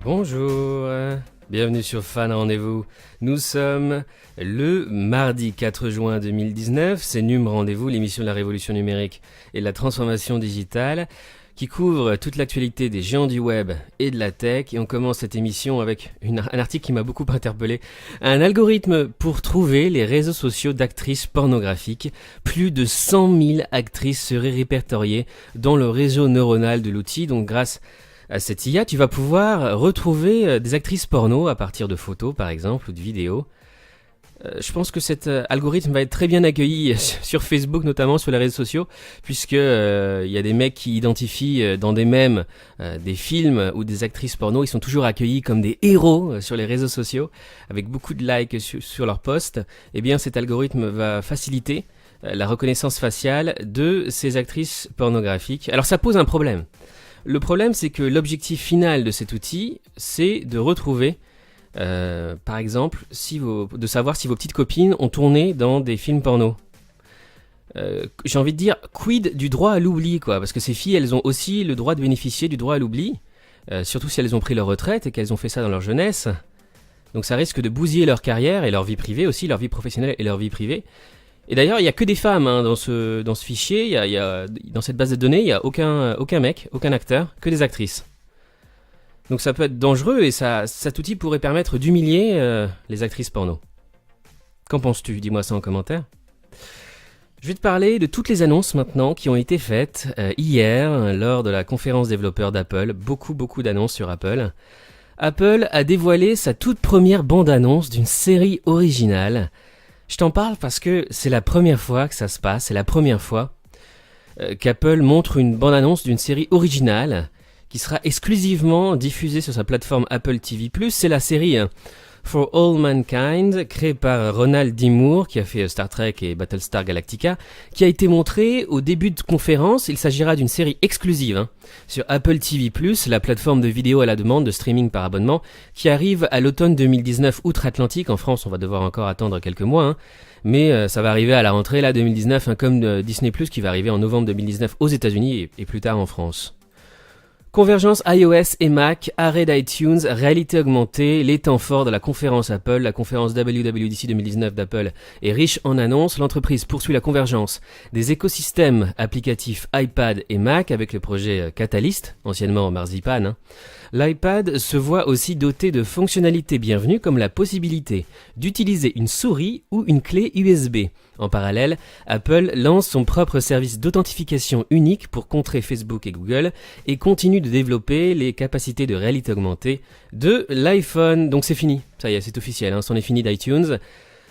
Bonjour, bienvenue sur Fan Rendez-vous. Nous sommes le mardi 4 juin 2019, c'est NUM Rendez-vous, l'émission de la révolution numérique et de la transformation digitale qui couvre toute l'actualité des géants du web et de la tech. Et on commence cette émission avec un article qui m'a beaucoup interpellé. Un algorithme pour trouver les réseaux sociaux d'actrices pornographiques. Plus de 100 000 actrices seraient répertoriées dans le réseau neuronal de l'outil. Donc grâce à cette IA, tu vas pouvoir retrouver des actrices porno à partir de photos par exemple ou de vidéos. Je pense que cet algorithme va être très bien accueilli sur Facebook, notamment sur les réseaux sociaux, puisque y a des mecs qui identifient dans des mèmes des films ou des actrices porno. Ils sont toujours accueillis comme des héros sur les réseaux sociaux, avec beaucoup de likes sur leurs posts. Eh bien, cet algorithme va faciliter la reconnaissance faciale de ces actrices pornographiques. Alors, ça pose un problème. Le problème, c'est que l'objectif final de cet outil, c'est de retrouver par exemple, de savoir si vos petites copines ont tourné dans des films porno. J'ai envie de dire, quid du droit à l'oubli, quoi, parce que ces filles, elles ont aussi le droit de bénéficier du droit à l'oubli, surtout si elles ont pris leur retraite et qu'elles ont fait ça dans leur jeunesse. Donc ça risque de bousiller leur carrière et leur vie privée aussi, leur vie professionnelle et leur vie privée. Et d'ailleurs, il n'y a que des femmes dans ce fichier, dans cette base de données, il n'y a aucun mec, aucun acteur, que des actrices. Donc ça peut être dangereux et cet outil pourrait permettre d'humilier les actrices porno. Qu'en penses-tu ? Dis-moi ça en commentaire. Je vais te parler de toutes les annonces maintenant qui ont été faites hier lors de la conférence développeurs d'Apple. Beaucoup d'annonces sur Apple. Apple a dévoilé sa toute première bande-annonce d'une série originale. Je t'en parle parce que c'est la première fois que ça se passe, c'est la première fois qu'Apple montre une bande-annonce d'une série originale qui sera exclusivement diffusée sur sa plateforme Apple TV+. C'est la série For All Mankind, créée par Ronald D. Moore, qui a fait Star Trek et Battlestar Galactica, qui a été montrée au début de conférence. Il s'agira d'une série exclusive sur Apple TV+, la plateforme de vidéo à la demande, de streaming par abonnement, qui arrive à l'automne 2019 outre-Atlantique. En France, on va devoir encore attendre quelques mois, mais ça va arriver à la rentrée là 2019, comme Disney+, qui va arriver en novembre 2019 aux États-Unis et plus tard en France. Convergence iOS et Mac, arrêt d'iTunes, réalité augmentée, les temps forts de la conférence Apple, la conférence WWDC 2019 d'Apple est riche en annonces. L'entreprise poursuit la convergence des écosystèmes applicatifs iPad et Mac avec le projet Catalyst, anciennement Marzipan. L'iPad se voit aussi doté de fonctionnalités bienvenues comme la possibilité d'utiliser une souris ou une clé USB. En parallèle, Apple lance son propre service d'authentification unique pour contrer Facebook et Google et continue de développer les capacités de réalité augmentée de l'iPhone. Donc c'est fini, ça y est, c'est officiel, c'en est fini d'iTunes.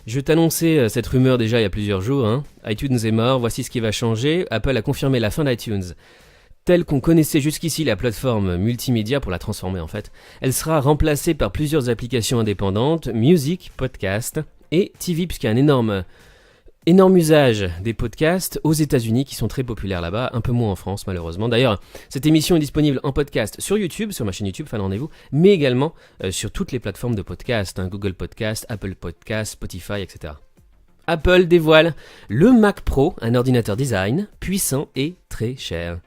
Je t'annonçais cette rumeur déjà il y a plusieurs jours. iTunes est mort, voici ce qui va changer. Apple a confirmé la fin d'iTunes. Telle qu'on connaissait jusqu'ici la plateforme multimédia pour la transformer en fait. Elle sera remplacée par plusieurs applications indépendantes, musique, podcast et TV, puisqu'il y a un énorme usage des podcasts aux États-Unis qui sont très populaires là-bas, un peu moins en France malheureusement. D'ailleurs, cette émission est disponible en podcast sur YouTube, sur ma chaîne YouTube, Fan Rendez-vous, mais également sur toutes les plateformes de podcast, Google Podcast, Apple Podcast, Spotify, etc. Apple dévoile le Mac Pro, un ordinateur design, puissant et très cher.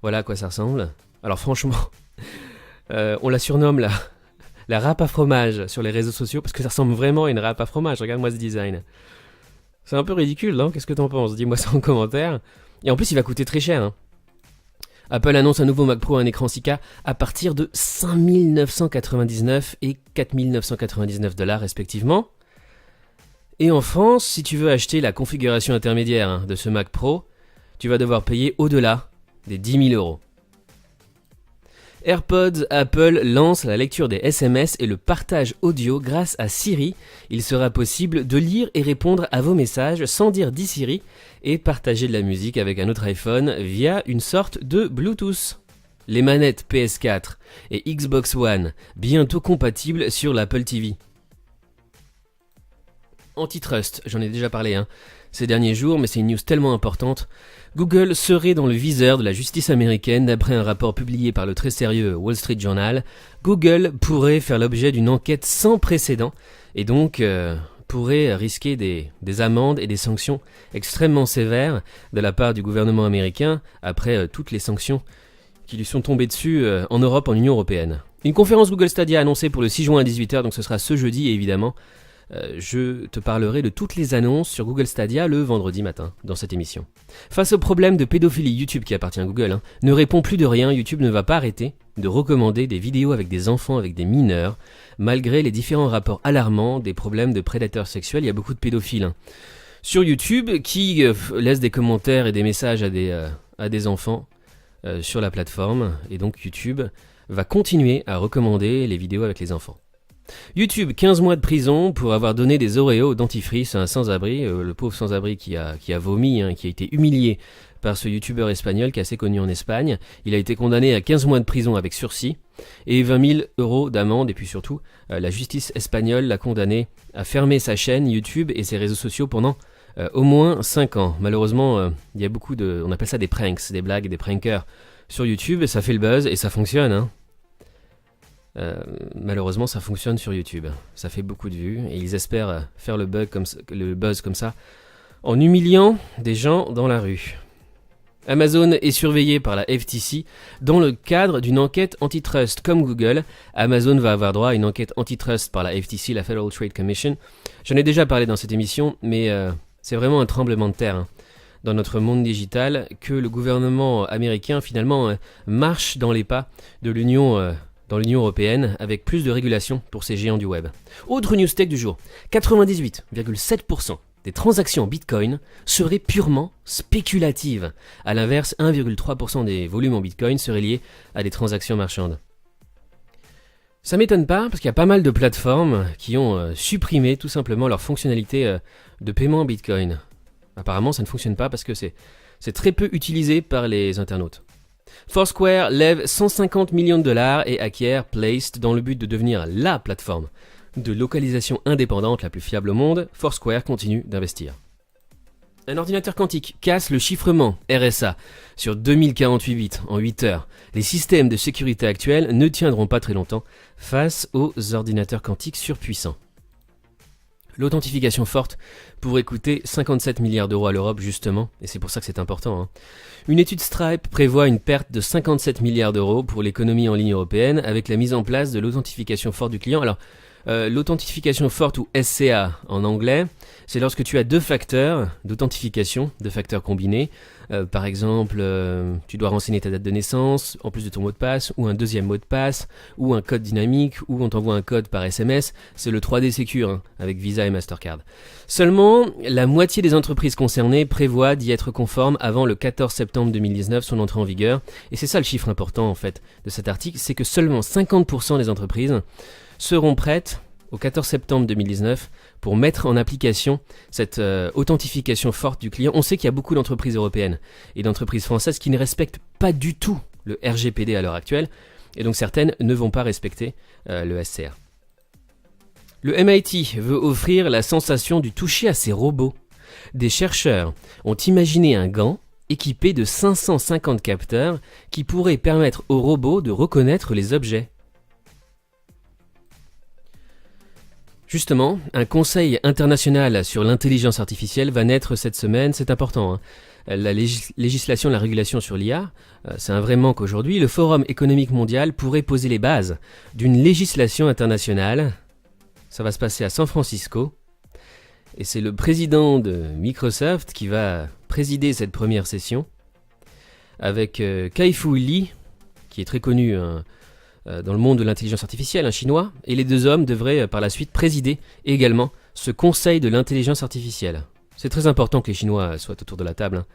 Voilà à quoi ça ressemble. Alors franchement, on la surnomme la râpe à fromage sur les réseaux sociaux parce que ça ressemble vraiment à une râpe à fromage. Regarde-moi ce design. C'est un peu ridicule, non ? Qu'est-ce que t'en penses ? Dis-moi ça en commentaire. Et en plus, il va coûter très cher. Apple annonce un nouveau Mac Pro à un écran 6K à partir de 5 999 et 4 999 $ respectivement. Et en France, si tu veux acheter la configuration intermédiaire de ce Mac Pro, tu vas devoir payer au-delà des 10 000 €. AirPods, Apple lance la lecture des SMS et le partage audio grâce à Siri. Il sera possible de lire et répondre à vos messages sans dire « dis Siri » et partager de la musique avec un autre iPhone via une sorte de Bluetooth. Les manettes PS4 et Xbox One bientôt compatibles sur l'Apple TV. Antitrust, j'en ai déjà parlé ces derniers jours, mais c'est une news tellement importante. Google serait dans le viseur de la justice américaine d'après un rapport publié par le très sérieux Wall Street Journal. Google pourrait faire l'objet d'une enquête sans précédent et donc pourrait risquer des amendes et des sanctions extrêmement sévères de la part du gouvernement américain après toutes les sanctions qui lui sont tombés dessus en Europe, en Union Européenne. Une conférence Google Stadia annoncée pour le 6 juin à 18h, donc ce sera ce jeudi, et évidemment, je te parlerai de toutes les annonces sur Google Stadia le vendredi matin dans cette émission. Face au problème de pédophilie, YouTube, qui appartient à Google, ne répond plus de rien. YouTube ne va pas arrêter de recommander des vidéos avec des enfants, avec des mineurs, malgré les différents rapports alarmants des problèmes de prédateurs sexuels. Il y a beaucoup de pédophiles sur YouTube qui laissent des commentaires et des messages à des enfants sur la plateforme, et donc YouTube va continuer à recommander les vidéos avec les enfants. YouTube, 15 mois de prison pour avoir donné des Oreos au dentifrice à un sans-abri, le pauvre sans-abri qui a vomi, qui a été humilié par ce youtubeur espagnol qui est assez connu en Espagne. Il a été condamné à 15 mois de prison avec sursis et 20 000 euros d'amende, et puis surtout, la justice espagnole l'a condamné à fermer sa chaîne YouTube et ses réseaux sociaux pendant au moins 5 ans. Malheureusement, il y a beaucoup on appelle ça des pranks, des blagues, des prankers sur YouTube, et ça fait le buzz et ça fonctionne, malheureusement, ça fonctionne sur YouTube. Ça fait beaucoup de vues et ils espèrent faire le buzz comme ça en humiliant des gens dans la rue. Amazon est surveillé par la FTC dans le cadre d'une enquête antitrust. Comme Google, Amazon va avoir droit à une enquête antitrust par la FTC, la Federal Trade Commission. J'en ai déjà parlé dans cette émission, mais c'est vraiment un tremblement de terre dans notre monde digital que le gouvernement américain finalement marche dans les pas de l'Union européenne avec plus de régulation pour ces géants du web. Autre news tech du jour, 98,7% des transactions en Bitcoin seraient purement spéculatives. À l'inverse, 1,3% des volumes en Bitcoin seraient liés à des transactions marchandes. Ça m'étonne pas parce qu'il y a pas mal de plateformes qui ont supprimé tout simplement leur fonctionnalité de paiement en Bitcoin. Apparemment, ça ne fonctionne pas parce que c'est très peu utilisé par les internautes. Foursquare lève 150 millions de dollars et acquiert Placed dans le but de devenir la plateforme de localisation indépendante la plus fiable au monde. Foursquare continue d'investir. Un ordinateur quantique casse le chiffrement RSA sur 2048 bits en 8 heures. Les systèmes de sécurité actuels ne tiendront pas très longtemps face aux ordinateurs quantiques surpuissants. L'authentification forte pourrait coûter 57 milliards d'euros à l'Europe justement, et c'est pour ça que c'est important. Une étude Stripe prévoit une perte de 57 milliards d'euros pour l'économie en ligne européenne avec la mise en place de l'authentification forte du client. Alors, l'authentification forte ou SCA en anglais, c'est lorsque tu as deux facteurs d'authentification, deux facteurs combinés. Par exemple, tu dois renseigner ta date de naissance en plus de ton mot de passe, ou un deuxième mot de passe, ou un code dynamique, ou on t'envoie un code par SMS. C'est le 3D Secure avec Visa et Mastercard. Seulement, la moitié des entreprises concernées prévoient d'y être conformes avant le 14 septembre 2019, son entrée en vigueur. Et c'est ça le chiffre important en fait de cet article, c'est que seulement 50% des entreprises seront prêtes au 14 septembre 2019 pour mettre en application cette authentification forte du client. On sait qu'il y a beaucoup d'entreprises européennes et d'entreprises françaises qui ne respectent pas du tout le RGPD à l'heure actuelle, et donc certaines ne vont pas respecter le SCR. Le MIT veut offrir la sensation du toucher à ses robots. Des chercheurs ont imaginé un gant équipé de 550 capteurs qui pourraient permettre aux robots de reconnaître les objets. Justement, un conseil international sur l'intelligence artificielle va naître cette semaine, c'est important. La législation, la régulation sur l'IA, c'est un vrai manque aujourd'hui. Le Forum économique mondial pourrait poser les bases d'une législation internationale. Ça va se passer à San Francisco. Et c'est le président de Microsoft qui va présider cette première session avec Kai-Fu Lee, qui est très connu dans le monde de l'intelligence artificielle, un chinois, et les deux hommes devraient par la suite présider également ce conseil de l'intelligence artificielle. C'est très important que les Chinois soient autour de la table,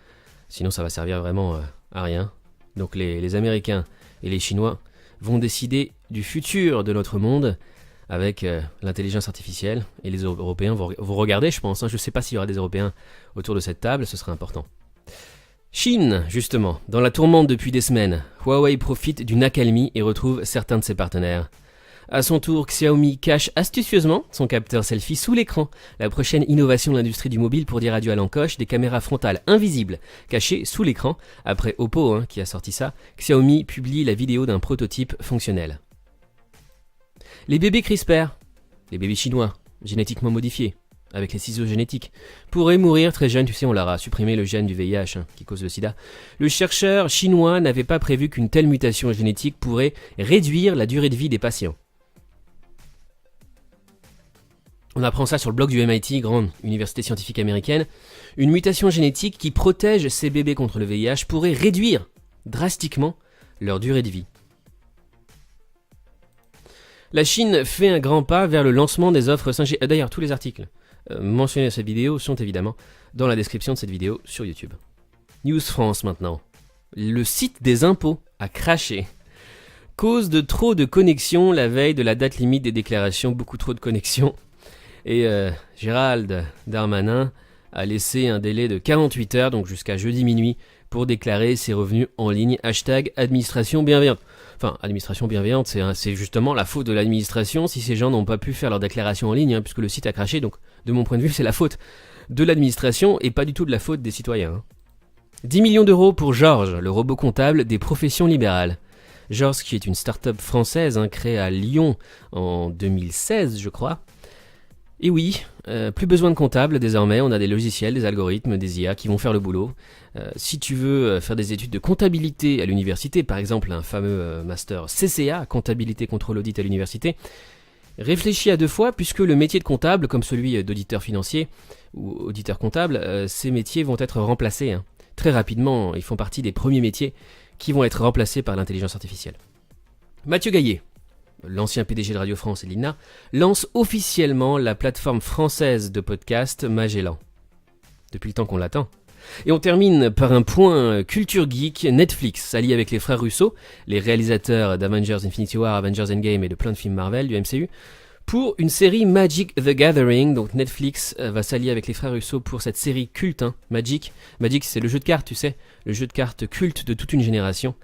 sinon ça va servir vraiment à rien. Donc les Américains et les Chinois vont décider du futur de notre monde avec l'intelligence artificielle, et les Européens vont regarder, je pense. Je ne sais pas s'il y aura des Européens autour de cette table, ce sera important. Chine, justement, dans la tourmente depuis des semaines, Huawei profite d'une accalmie et retrouve certains de ses partenaires. À son tour, Xiaomi cache astucieusement son capteur selfie sous l'écran. La prochaine innovation de l'industrie du mobile pour dire adieu à l'encoche, des caméras frontales invisibles cachées sous l'écran. Après Oppo qui a sorti ça, Xiaomi publie la vidéo d'un prototype fonctionnel. Les bébés CRISPR, les bébés chinois, génétiquement modifiés, avec les ciseaux génétiques, pourrait mourir très jeune. Tu sais, on leur a supprimé le gène du VIH qui cause le sida. Le chercheur chinois n'avait pas prévu qu'une telle mutation génétique pourrait réduire la durée de vie des patients. On apprend ça sur le blog du MIT, grande université scientifique américaine. Une mutation génétique qui protège ces bébés contre le VIH pourrait réduire drastiquement leur durée de vie. La Chine fait un grand pas vers le lancement des offres 5G. D'ailleurs, tous les articles mentionnés dans cette vidéo sont évidemment dans la description de cette vidéo sur YouTube. News France maintenant. Le site des impôts a craché. Cause de trop de connexions la veille de la date limite des déclarations, beaucoup trop de connexions. Et Gérald Darmanin a laissé un délai de 48 heures, donc jusqu'à jeudi minuit, pour déclarer ses revenus en ligne. #administration bienveillante. Enfin, administration bienveillante, c'est justement la faute de l'administration si ces gens n'ont pas pu faire leur déclaration en ligne, puisque le site a craché. Donc, de mon point de vue, c'est la faute de l'administration et pas du tout de la faute des citoyens. 10 millions d'euros pour Georges, le robot comptable des professions libérales. Georges, qui est une start-up française créée à Lyon en 2016, je crois. Et oui, plus besoin de comptables désormais, on a des logiciels, des algorithmes, des IA qui vont faire le boulot. Si tu veux faire des études de comptabilité à l'université, par exemple un fameux master CCA, comptabilité contrôle audit à l'université, réfléchis à deux fois puisque le métier de comptable, comme celui d'auditeur financier ou auditeur comptable, ces métiers vont être remplacés. Très rapidement, ils font partie des premiers métiers qui vont être remplacés par l'intelligence artificielle. Mathieu Gaillet, l'ancien PDG de Radio France et l'INA, lance officiellement la plateforme française de podcast Magellan. Depuis le temps qu'on l'attend. Et on termine par un point culture geek. Netflix s'allie avec les frères Russo, les réalisateurs d'Avengers Infinity War, Avengers Endgame et de plein de films Marvel du MCU, pour une série Magic the Gathering. Donc Netflix va s'allier avec les frères Russo pour cette série culte, Magic. Magic, c'est le jeu de cartes, tu sais, le jeu de cartes culte de toute une génération.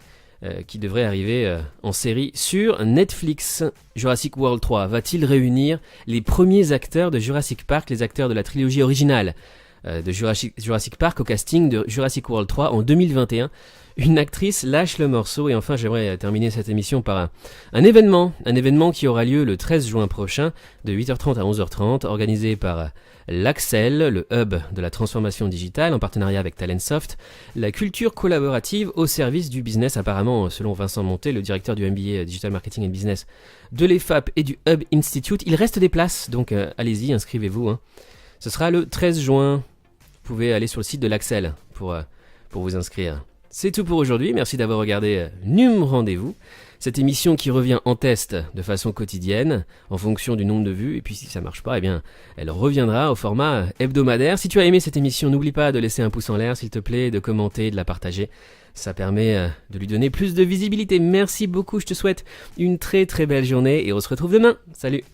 Qui devrait arriver en série sur Netflix. Jurassic World 3 va-t-il réunir les premiers acteurs de Jurassic Park, les acteurs de la trilogie originale de Jurassic Park au casting de Jurassic World 3 en 2021? Une actrice lâche le morceau. Et enfin, j'aimerais terminer cette émission par un événement qui aura lieu le 13 juin prochain de 8h30 à 11h30, organisé par l'Axel, le hub de la transformation digitale, en partenariat avec Talentsoft, la culture collaborative au service du business, apparemment, selon Vincent Monté, le directeur du MBA Digital Marketing and Business de l'EFAP et du Hub Institute. Il reste des places, donc allez-y, inscrivez-vous. Ce sera le 13 juin. Vous pouvez aller sur le site de l'Axel pour vous inscrire. C'est tout pour aujourd'hui, merci d'avoir regardé NUM Rendez-vous, cette émission qui revient en test de façon quotidienne, en fonction du nombre de vues, et puis si ça marche pas, eh bien, elle reviendra au format hebdomadaire. Si tu as aimé cette émission, n'oublie pas de laisser un pouce en l'air, s'il te plaît, de commenter, de la partager, ça permet de lui donner plus de visibilité. Merci beaucoup, je te souhaite une très très belle journée, et on se retrouve demain. Salut!